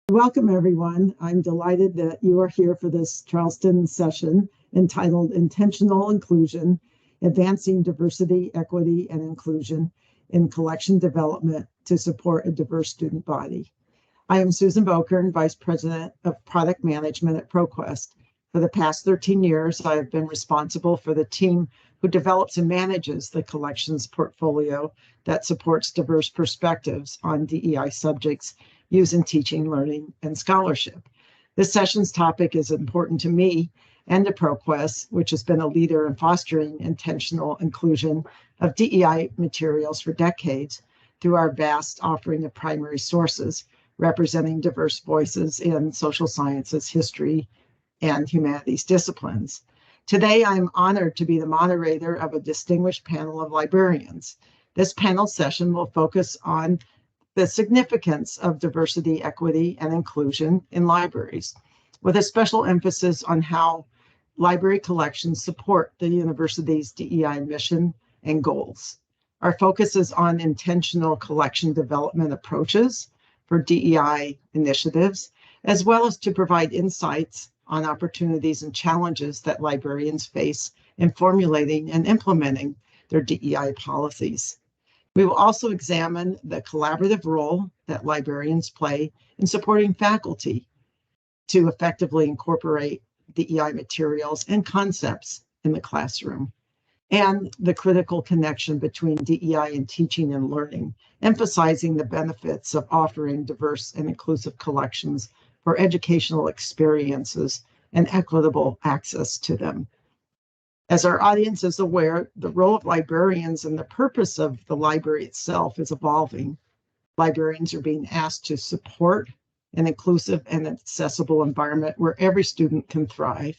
Welcome, everyone. I'm delighted that you are here for this Charleston session entitled Intentional Inclusion, Advancing Diversity, Equity, and Inclusion in Collection Development to Support a Diverse Student Body. I am Susan Bokern, Vice President of Product Management at ProQuest. For the past 13 years, I have been responsible for the team who develops and manages the collections portfolio that supports diverse perspectives on DEI subjects used in teaching, learning, and scholarship. This session's topic is important to me and to ProQuest, which has been a leader in fostering intentional inclusion of DEI materials for decades through our vast offering of primary sources representing diverse voices in social sciences, history, and humanities disciplines. Today, I'm honored to be the moderator of a distinguished panel of librarians. This panel session will focus on the significance of diversity, equity, and inclusion in libraries, with a special emphasis on how library collections support the university's DEI mission and goals. Our focus is on intentional collection development approaches for DEI initiatives, as well as to provide insights on opportunities and challenges that librarians face in formulating and implementing their DEI policies. We will also examine the collaborative role that librarians play in supporting faculty to effectively incorporate DEI materials and concepts in the classroom, and the critical connection between DEI and teaching and learning, emphasizing the benefits of offering diverse and inclusive collections for educational experiences and equitable access to them. As our audience is aware, the role of librarians and the purpose of the library itself is evolving. Librarians are being asked to support an inclusive and accessible environment where every student can thrive.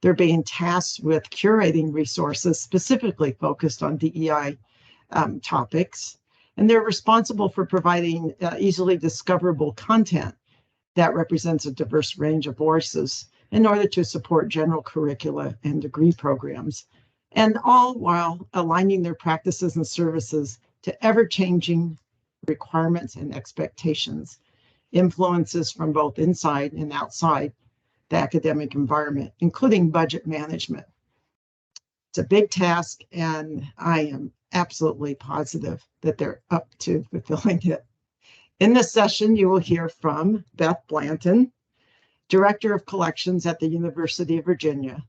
They're being tasked with curating resources specifically focused on DEI topics, and they're responsible for providing easily discoverable content that represents a diverse range of voices in order to support general curricula and degree programs, and all while aligning their practices and services to ever-changing requirements and expectations, influences from both inside and outside the academic environment, including budget management. It's a big task, and I am absolutely positive that they're up to fulfilling it. In this session, you will hear from Beth Blanton, Director of Collections at the University of Virginia,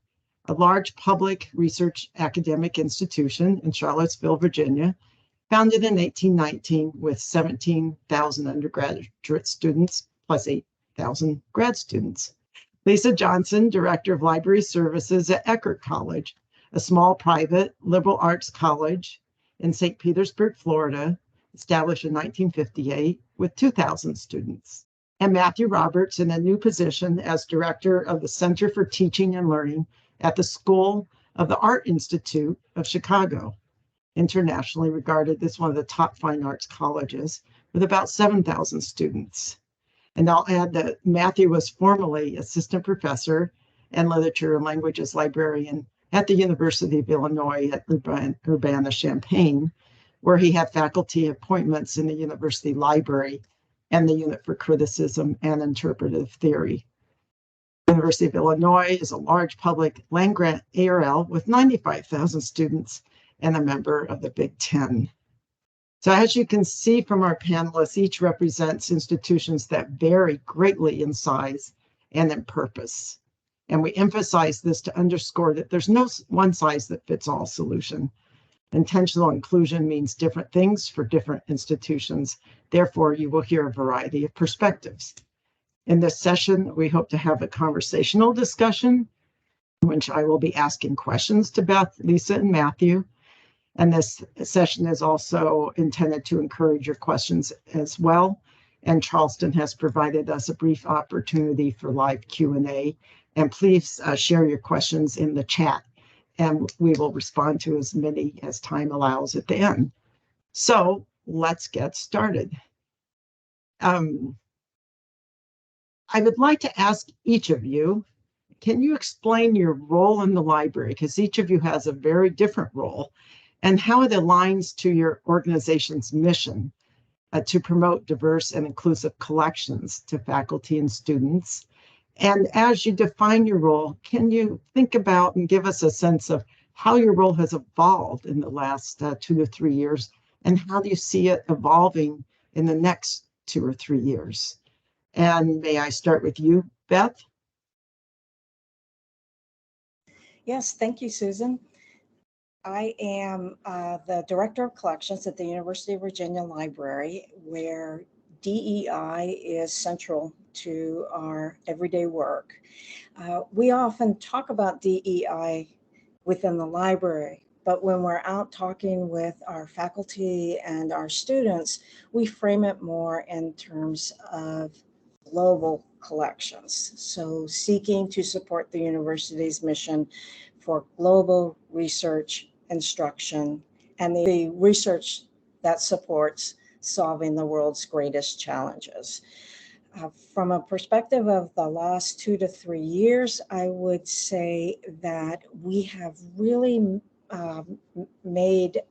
a large public research academic institution in Charlottesville, Virginia, founded in 1819 with 17,000 undergraduate students plus 8,000 grad students. Lisa Johnson, Director of Library Services at Eckerd College, a small private liberal arts college in St. Petersburg, Florida, established in 1958 with 2,000 students. And Matthew Roberts in a new position as Director of the Center for Teaching and Learning at the School of the Art Institute of Chicago, internationally regarded as one of the top fine arts colleges with about 7,000 students. And I'll add that Matthew was formerly assistant professor and literature and languages librarian at the University of Illinois at Urbana-Champaign, where he had faculty appointments in the university library and the Unit for Criticism and Interpretive Theory. The University of Illinois is a large public land-grant ARL with 95,000 students and a member of the Big Ten. So as you can see from our panelists, each represents institutions that vary greatly in size and in purpose. And we emphasize this to underscore that there's no one size that fits all solution. Intentional inclusion means different things for different institutions. Therefore, you will hear a variety of perspectives. In this session, we hope to have a conversational discussion in which I will be asking questions to Beth, Lisa, and Matthew. And this session is also intended to encourage your questions as well. And Charleston has provided us a brief opportunity for live Q&A. And please share your questions in the chat, and we will respond to as many as time allows at the end. So let's get started. I would like to ask each of you, can you explain your role in the library? Because each of you has a very different role, and how it aligns to your organization's mission. to promote diverse and inclusive collections to faculty and students. And as you define your role, can you think about and give us a sense of how your role has evolved in the last 2 to 3 years, and how do you see it evolving in the next 2 or 3 years? And may I start with you, Beth? Yes, thank you, Susan. I am the Director of Collections at the University of Virginia Library, where DEI is central to our everyday work. We often talk about DEI within the library, but when we're out talking with our faculty and our students, we frame it more in terms of global collections. So seeking to support the university's mission for global research, instruction, and the research that supports solving the world's greatest challenges. From a perspective of the last 2 to 3 years, I would say that we have really made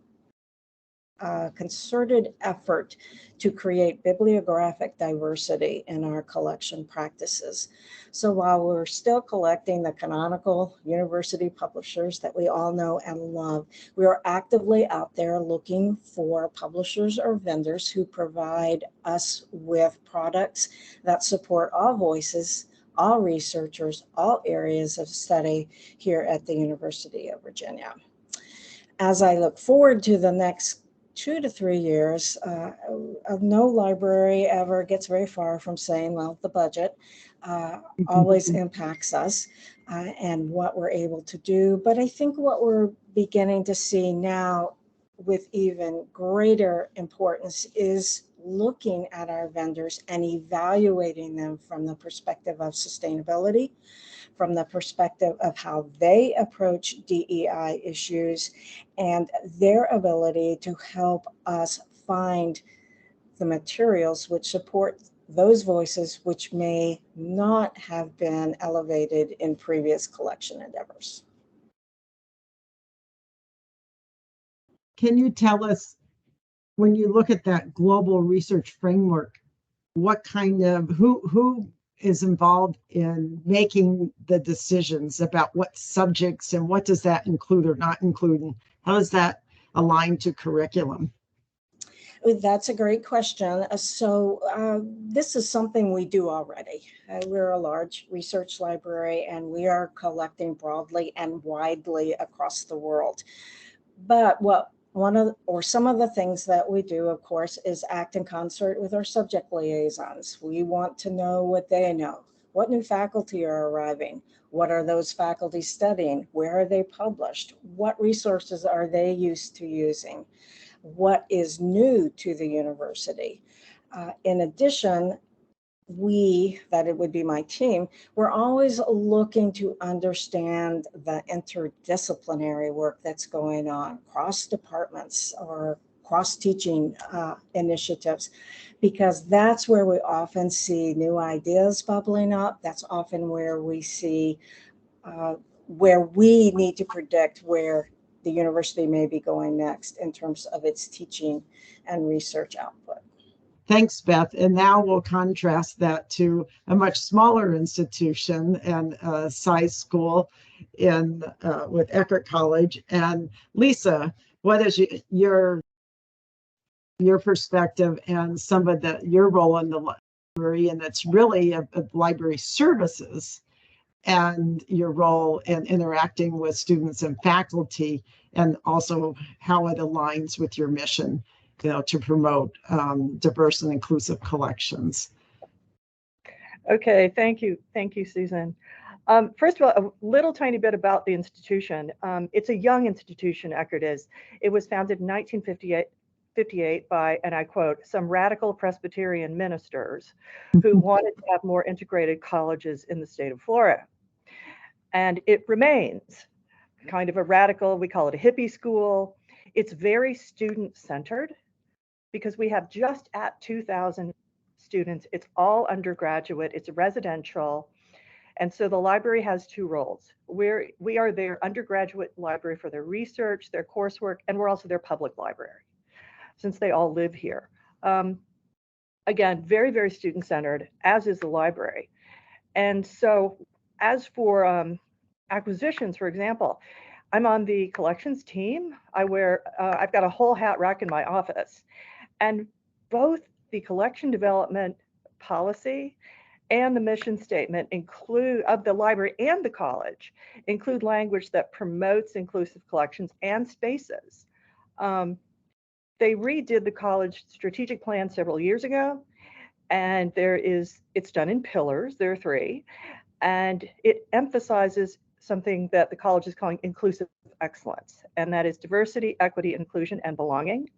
a concerted effort to create bibliographic diversity in our collection practices. So while we're still collecting the canonical university publishers that we all know and love, we are actively out there looking for publishers or vendors who provide us with products that support all voices, all researchers, all areas of study here at the University of Virginia. As I look forward to the next 2 to 3 years, no library ever gets very far from saying, well, the budget always impacts us and what we're able to do. But I think what we're beginning to see now with even greater importance is looking at our vendors and evaluating them from the perspective of sustainability, from the perspective of how they approach DEI issues, and their ability to help us find the materials which support those voices which may not have been elevated in previous collection endeavors. Can you tell us, when you look at that global research framework, what kind of, who is involved in making the decisions about what subjects, and what does that include or not include, and how does that align to curriculum? That's a great question. This is something we do already. We're a large research library and we are collecting broadly and widely across the world. But some of the things that we do, of course, is act in concert with our subject liaisons. We want to know what they know. What new faculty are arriving? What are those faculty studying? Where are they published? What resources are they used to using? What is new to the university? In addition, it would be my team, we're always looking to understand the interdisciplinary work that's going on, cross departments or cross teaching initiatives, because that's where we often see new ideas bubbling up. That's often where we see where we need to predict where the university may be going next in terms of its teaching and research output. Thanks, Beth. And now we'll contrast that to a much smaller institution and size school with Eckerd College. And Lisa, what is your perspective and some of your role in the library? And that's really a library services, and your role in interacting with students and faculty, and also how it aligns with your mission, to promote diverse and inclusive collections. Okay, thank you, Susan. First of all, a little tiny bit about the institution. It's a young institution, Eckerd is. It was founded in 1958 by, and I quote, some radical Presbyterian ministers who wanted to have more integrated colleges in the state of Florida. And it remains kind of a radical, we call it a hippie school. It's very student-centered because we have just at 2,000 students. It's all undergraduate, it's residential. And so the library has two roles. We are their undergraduate library for their research, their coursework, and we're also their public library, since they all live here. Again, very, very student-centered, as is the library. And so as for acquisitions, for example, I'm on the collections team. I've got a whole hat rack in my office. And both the collection development policy and the mission statement of the library and the college include language that promotes inclusive collections and spaces. They redid the college strategic plan several years ago, and it's done in pillars. There are 3, and it emphasizes something that the college is calling inclusive excellence, and that is diversity, equity, inclusion, and belonging.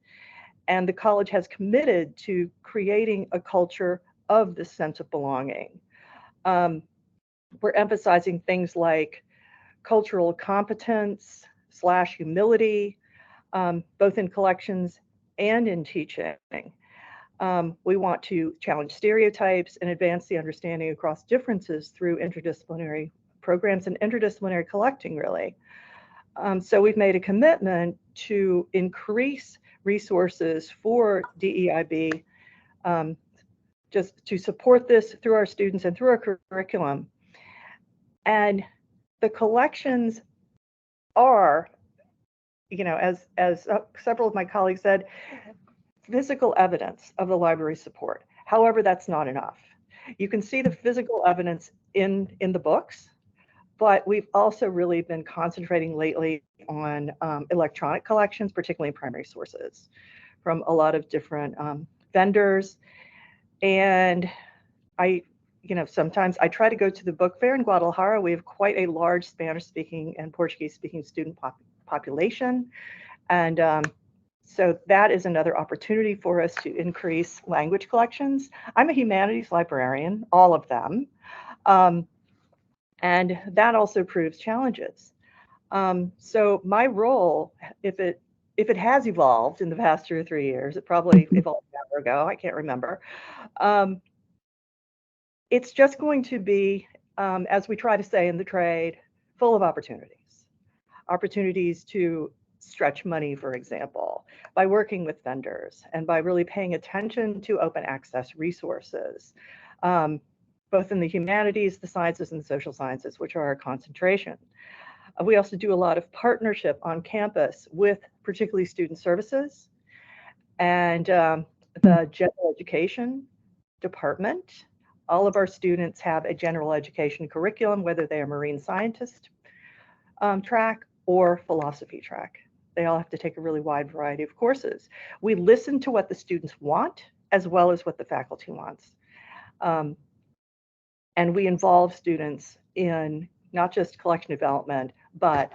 And the college has committed to creating a culture of this sense of belonging. We're emphasizing things like cultural competence / humility, both in collections and in teaching. We want to challenge stereotypes and advance the understanding across differences through interdisciplinary programs and interdisciplinary collecting, really. So we've made a commitment to increase resources for DEIB, just to support this through our students and through our curriculum. And the collections are, as several of my colleagues said, physical evidence of the library's support. However, that's not enough. You can see the physical evidence in the books, but we've also really been concentrating lately on electronic collections, particularly in primary sources, from a lot of different vendors. And sometimes I try to go to the book fair in Guadalajara. We have quite a large Spanish-speaking and Portuguese-speaking student population. And so that is another opportunity for us to increase language collections. I'm a humanities librarian, all of them. And that also proves challenges. So my role, if it has evolved in the past 2 or 3 years, it probably evolved an hour ago, I can't remember. It's just going to be, as we try to say in the trade, full of opportunities to stretch money, for example, by working with vendors and by really paying attention to open access resources, both in the humanities, the sciences, and the social sciences, which are our concentration. We also do a lot of partnership on campus with particularly student services and the general education department. All of our students have a general education curriculum, whether they are marine scientist track or philosophy track. They all have to take a really wide variety of courses. We listen to what the students want as well as what the faculty wants. And we involve students in not just collection development, but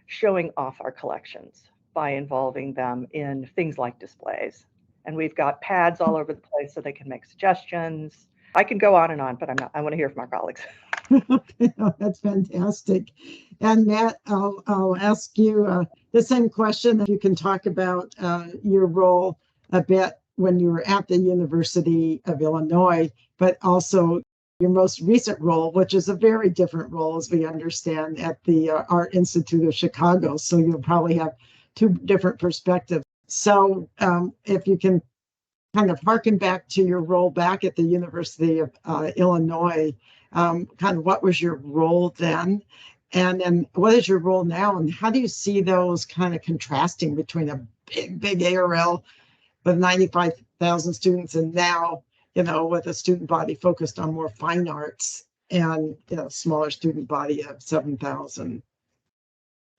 showing off our collections by involving them in things like displays. And we've got pads all over the place so they can make suggestions. I can go on and on, but I want to hear from our colleagues. Okay, that's fantastic. And Matt, I'll ask you the same question. If you can talk about your role a bit when you were at the University of Illinois, but also your most recent role, which is a very different role, as we understand, at the Art Institute of Chicago. So you'll probably have 2 different perspectives. So if you can kind of harken back to your role back at the University of Illinois, kind of what was your role then? And then what is your role now? And how do you see those kind of contrasting between a big ARL with 95,000 students and now, with a student body focused on more fine arts and, smaller student body of 7,000?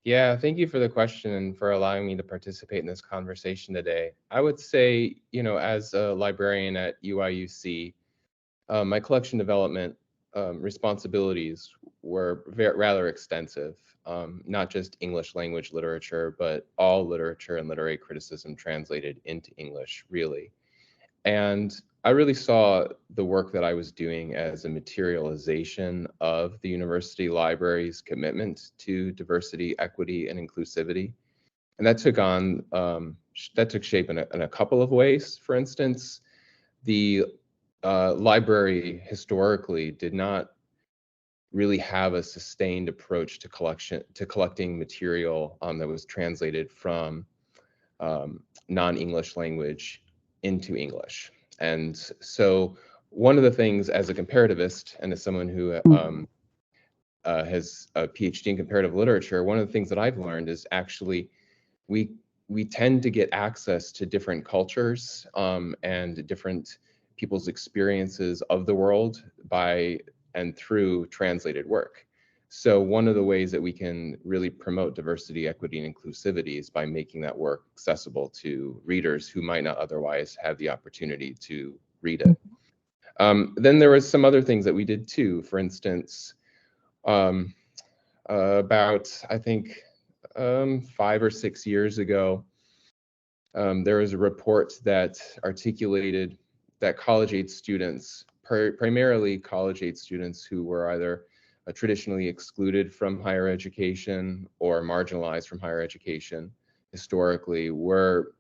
Yeah, thank you for the question and for allowing me to participate in this conversation today. I would say, as a librarian at UIUC, my collection development responsibilities were rather extensive, not just English language literature, but all literature and literary criticism translated into English, really. And I really saw the work that I was doing as a materialization of the university library's commitment to diversity, equity, and inclusivity. And that took shape in a couple of ways. For instance, the library historically did not really have a sustained approach to collecting material that was translated from non-English language into English. And so one of the things, as a comparativist and as someone who has a PhD in comparative literature, one of the things that I've learned is actually we tend to get access to different cultures and different people's experiences of the world by and through translated work. So one of the ways that we can really promote diversity, equity, and inclusivity is by making that work accessible to readers who might not otherwise have the opportunity to read it. Then there was some other things that we did too. For instance, about, I think, 5 or 6 years ago, there was a report that articulated that college-age students, primarily college-age students who were either traditionally excluded from higher education or marginalized from higher education historically, were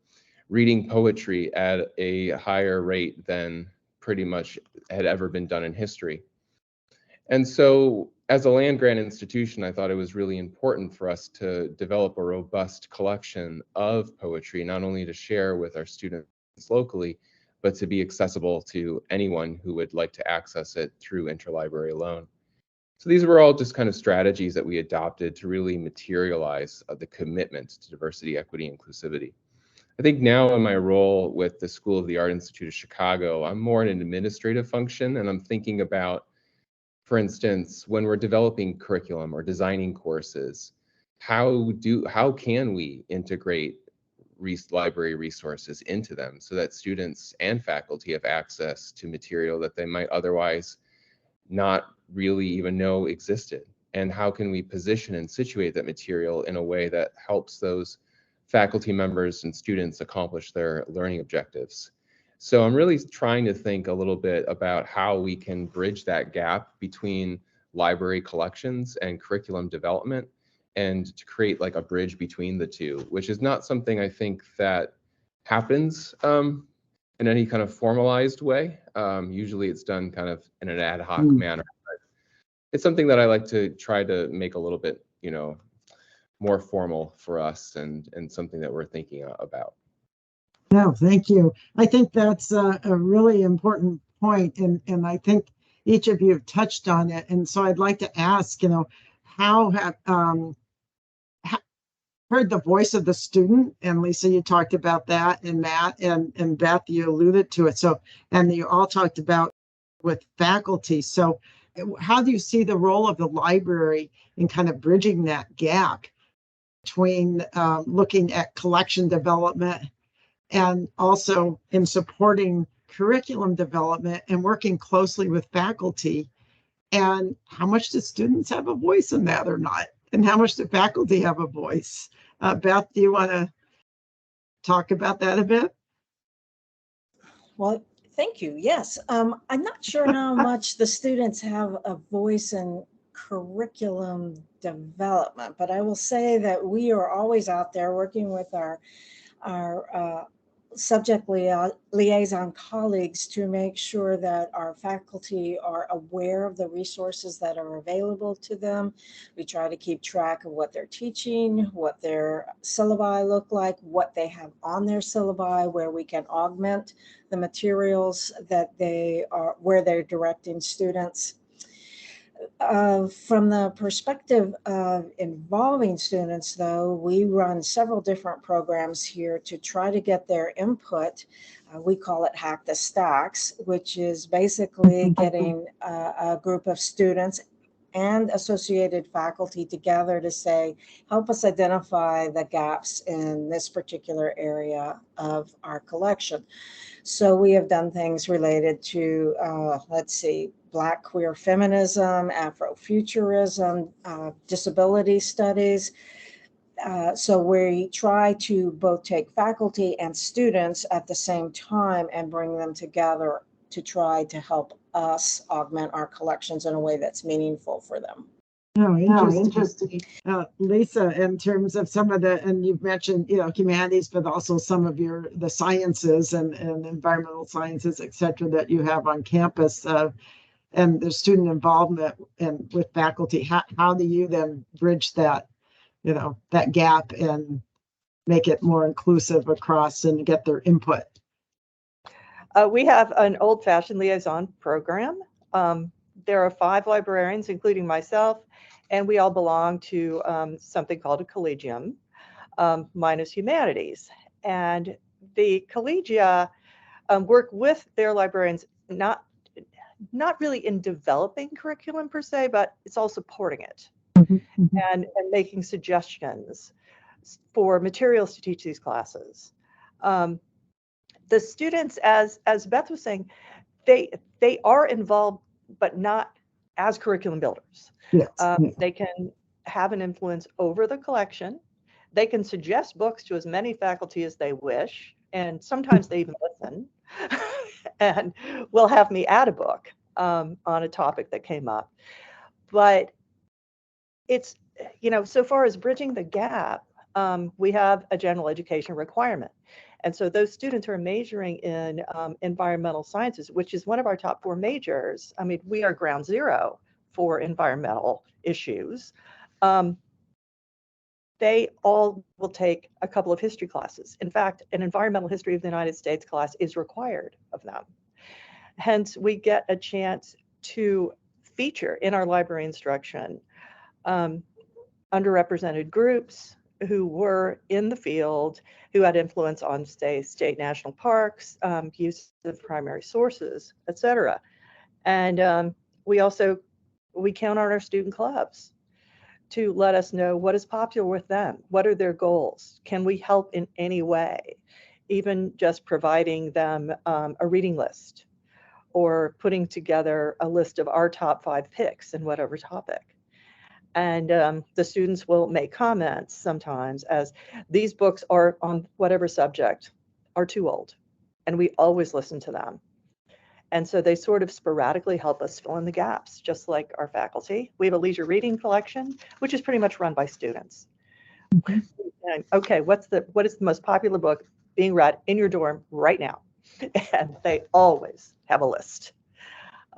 reading poetry at a higher rate than pretty much had ever been done in history. And so as a land-grant institution, I thought it was really important for us to develop a robust collection of poetry, not only to share with our students locally, but to be accessible to anyone who would like to access it through interlibrary loan. So these were all just kind of strategies that we adopted to really materialize the commitment to diversity, equity, inclusivity. I think now in my role with the School of the Art Institute of Chicago, I'm more in an administrative function, and I'm thinking about, for instance, when we're developing curriculum or designing courses, how can we integrate library resources into them so that students and faculty have access to material that they might otherwise not really even know existed? And how can we position and situate that material in a way that helps those faculty members and students accomplish their learning objectives? So I'm really trying to think a little bit about how we can bridge that gap between library collections and curriculum development, and to create like a bridge between the two, which is not something I think that happens in any kind of formalized way. Usually it's done kind of in an ad hoc manner. But it's something that I like to try to make a little bit, more formal for us, and something that we're thinking about. No, thank you. I think that's a really important point, and I think each of you have touched on it. And so I'd like to ask, how have heard the voice of the student? And Lisa, you talked about that, and Matt and Beth, you alluded to it. So, and you all talked about with faculty. So how do you see the role of the library in kind of bridging that gap between looking at collection development and also in supporting curriculum development and working closely with faculty? And how much do students have a voice in that or not? And how much do faculty have a voice? Beth, do you want to talk about that a bit? Well, thank you. Yes. I'm not sure how much the students have a voice in curriculum development, but I will say that we are always out there working with our subject liaison colleagues to make sure that our faculty are aware of the resources that are available to them. We try to keep track of what they're teaching, what their syllabi look like, what they have on their syllabi, where we can augment the materials that where they're directing students. From the perspective of involving students, though, we run several different programs here to try to get their input. We call it Hack the Stacks, which is basically getting a group of students and associated faculty together to say, help us identify the gaps in this particular area of our collection. So we have done things related to, Black queer feminism, Afrofuturism, disability studies. So we try to both take faculty and students at the same time and bring them together to try to help us augment our collections in a way that's meaningful for them. Oh, interesting. Lisa, in terms of some of and you've mentioned, humanities, but also some of the sciences and environmental sciences, et cetera, that you have on campus, and the student involvement and with faculty. How do you then bridge that, that gap and make it more inclusive across and get their input? We have an old-fashioned liaison program. There are 5 librarians, including myself, and we all belong to something called a collegium, minus humanities. And the collegia work with their librarians, not really in developing curriculum per se, but it's all supporting it and making suggestions for materials to teach these classes. The students, as Beth was saying, they are involved, but not as curriculum builders. Yes. They can have an influence over the collection. They can suggest books to as many faculty as they wish, and sometimes they even listen and will have me add a book on a topic that came up. But it's, so far as bridging the gap, we have a general education requirement. And so those students who are majoring in environmental sciences, which is one of our top 4 majors. I mean, we are ground zero for environmental issues. They all will take a couple of history classes. In fact, an environmental history of the United States class is required of them. Hence, we get a chance to feature in our library instruction underrepresented groups who were in the field, who had influence on, say, state national parks, use of primary sources, et cetera. And we count on our student clubs to let us know what is popular with them, what are their goals, can we help in any way, even just providing them a reading list or putting together a list of our top 5 picks in whatever topic. And the students will make comments sometimes as these books are on whatever subject are too old, and we always listen to them. And so they sort of sporadically help us fill in the gaps, just like our faculty. We have a leisure reading collection, which is pretty much run by students. And, okay, what is the most popular book being read in your dorm right now? And they always have a list.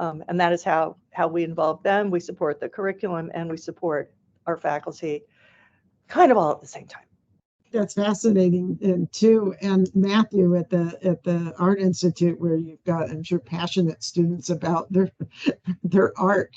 And that is how we involve them. We support the curriculum and we support our faculty kind of all at the same time. That's fascinating, and too. And Matthew, at the Art Institute, where you've got, I'm sure, passionate students about their art.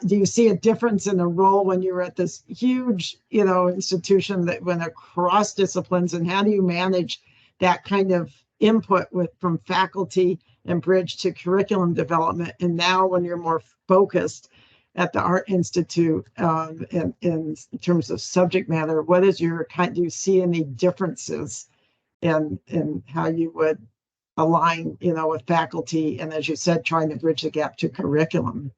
Do you see a difference in the role when you're at this huge, institution that went across disciplines, and how do you manage that kind of input from faculty and bridge to curriculum development? And now, when you're more focused at the Art Institute, in terms of subject matter, what is do you see any differences in how you would align, with faculty, and, as you said, trying to bridge the gap to curriculum?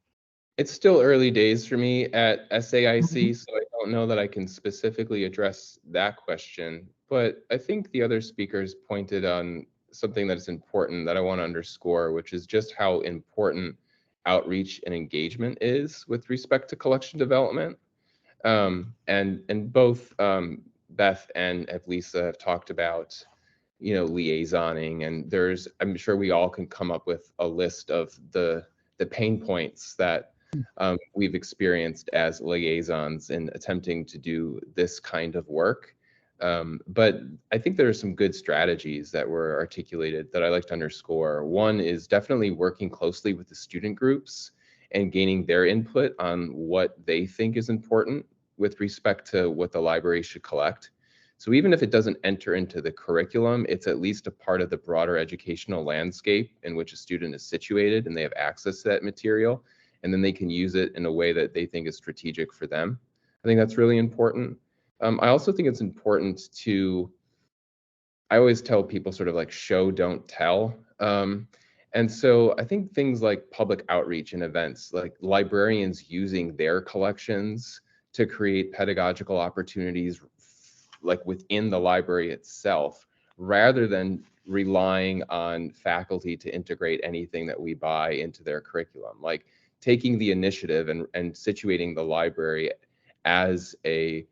It's still early days for me at SAIC, so I don't know that I can specifically address that question, but I think the other speakers pointed on something that is important that I want to underscore, which is just how important outreach and engagement is with respect to collection development. And both Beth and Lisa have talked about, liaisoning, and I'm sure we all can come up with a list of the pain points that we've experienced as liaisons in attempting to do this kind of work. But I think there are some good strategies that were articulated that I like to underscore. One is definitely working closely with the student groups and gaining their input on what they think is important with respect to what the library should collect. So even if it doesn't enter into the curriculum, it's at least a part of the broader educational landscape in which a student is situated, and they have access to that material, and then they can use it in a way that they think is strategic for them. I think that's really important. I also think it's important I always tell people sort of like show, don't tell. And so I think things like public outreach and events, like librarians using their collections to create pedagogical opportunities like within the library itself, rather than relying on faculty to integrate anything that we buy into their curriculum, like taking the initiative and situating the library as a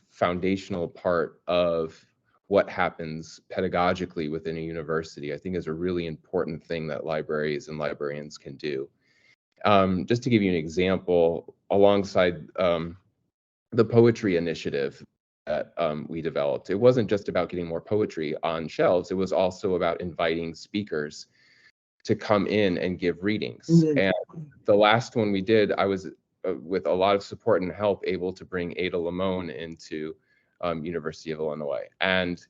foundational part of what happens pedagogically within a university, I think is a really important thing that libraries and librarians can do. Just to give you an example, alongside the poetry initiative, that we developed. It wasn't just about getting more poetry on shelves. It was also about inviting speakers to come in and give readings. Mhm. And the last one we did, I was with a lot of support and help able to bring Ada Limon into University of Illinois. And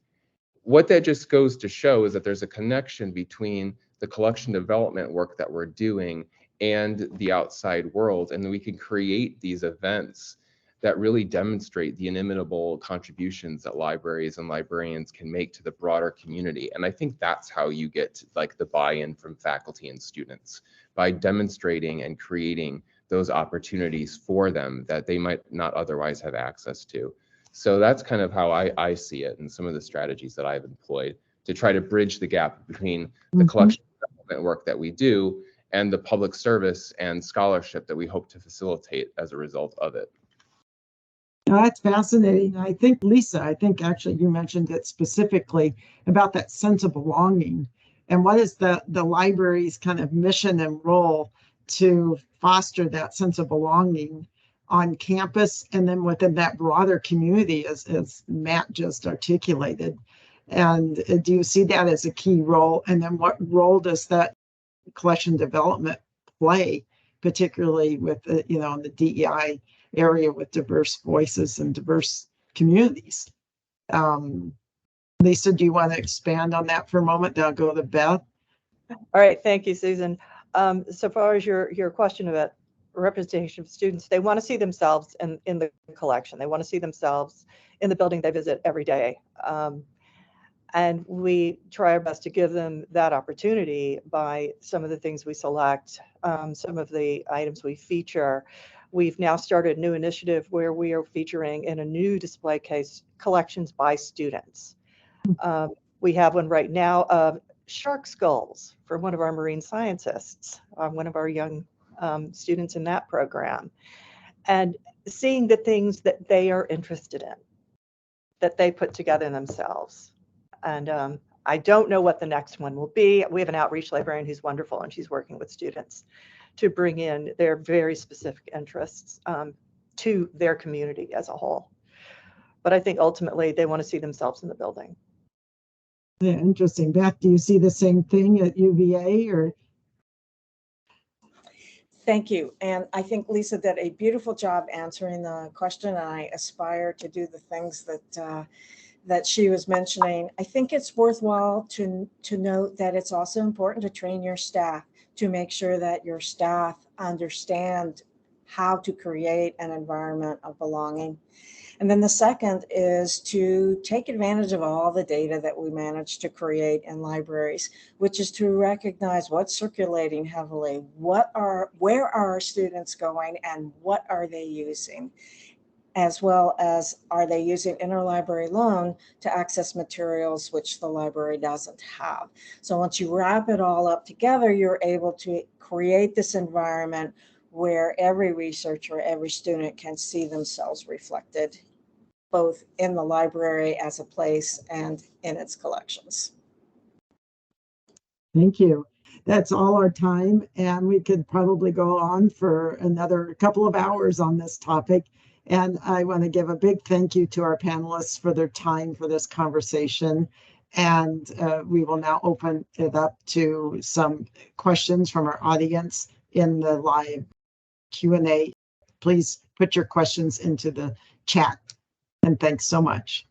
what that just goes to show is that there's a connection between the collection development work that we're doing and the outside world, and we can create these events that really demonstrate the inimitable contributions that libraries and librarians can make to the broader community. And I think that's how you get like the buy-in from faculty and students, by demonstrating and creating those opportunities for them that they might not otherwise have access to. So that's kind of how I see it, and some of the strategies that I've employed to try to bridge the gap between the collection development work that we do and the public service and scholarship that we hope to facilitate as a result of it. That's fascinating. I think, Lisa, I think actually you mentioned it specifically about that sense of belonging. And what is the library's kind of mission and role to foster that sense of belonging on campus and then within that broader community, as Matt just articulated? And do you see that as a key role? And then what role does that collection development play, particularly with the, in the DEI area with diverse voices and diverse communities? Lisa, do you want to expand on that for a moment? Then I'll go to Beth. All right, thank you, Susan. So far as your question about representation of students, they want to see themselves in the collection. They want to see themselves in the building they visit every day. And we try our best to give them that opportunity by some of the things we select, some of the items we feature. We've now started a new initiative where we are featuring in a new display case collections by students. We have one right now of shark skulls for one of our marine scientists, one of our young students in that program, and seeing the things that they are interested in, that they put together themselves. And I don't know what the next one will be. We have an outreach librarian who's wonderful, and she's working with students to bring in their very specific interests to their community as a whole. But I think ultimately they want to see themselves in the building. Yeah, interesting. Beth, do you see the same thing at UVA or? Thank you. And I think Lisa did a beautiful job answering the question. And I aspire to do the things that she was mentioning. I think it's worthwhile to note that it's also important to train your staff to make sure that your staff understand how to create an environment of belonging. And then the second is to take advantage of all the data that we manage to create in libraries, which is to recognize what's circulating heavily, where are our students going, and what are they using, as well as are they using interlibrary loan to access materials which the library doesn't have. So once you wrap it all up together, you're able to create this environment where every researcher, every student can see themselves reflected, both in the library as a place and in its collections. Thank you. That's all our time, and we could probably go on for another couple of hours on this topic. And I want to give a big thank you to our panelists for their time for this conversation. And we will now open it up to some questions from our audience in the live Q&A. Please put your questions into the chat. And thanks so much.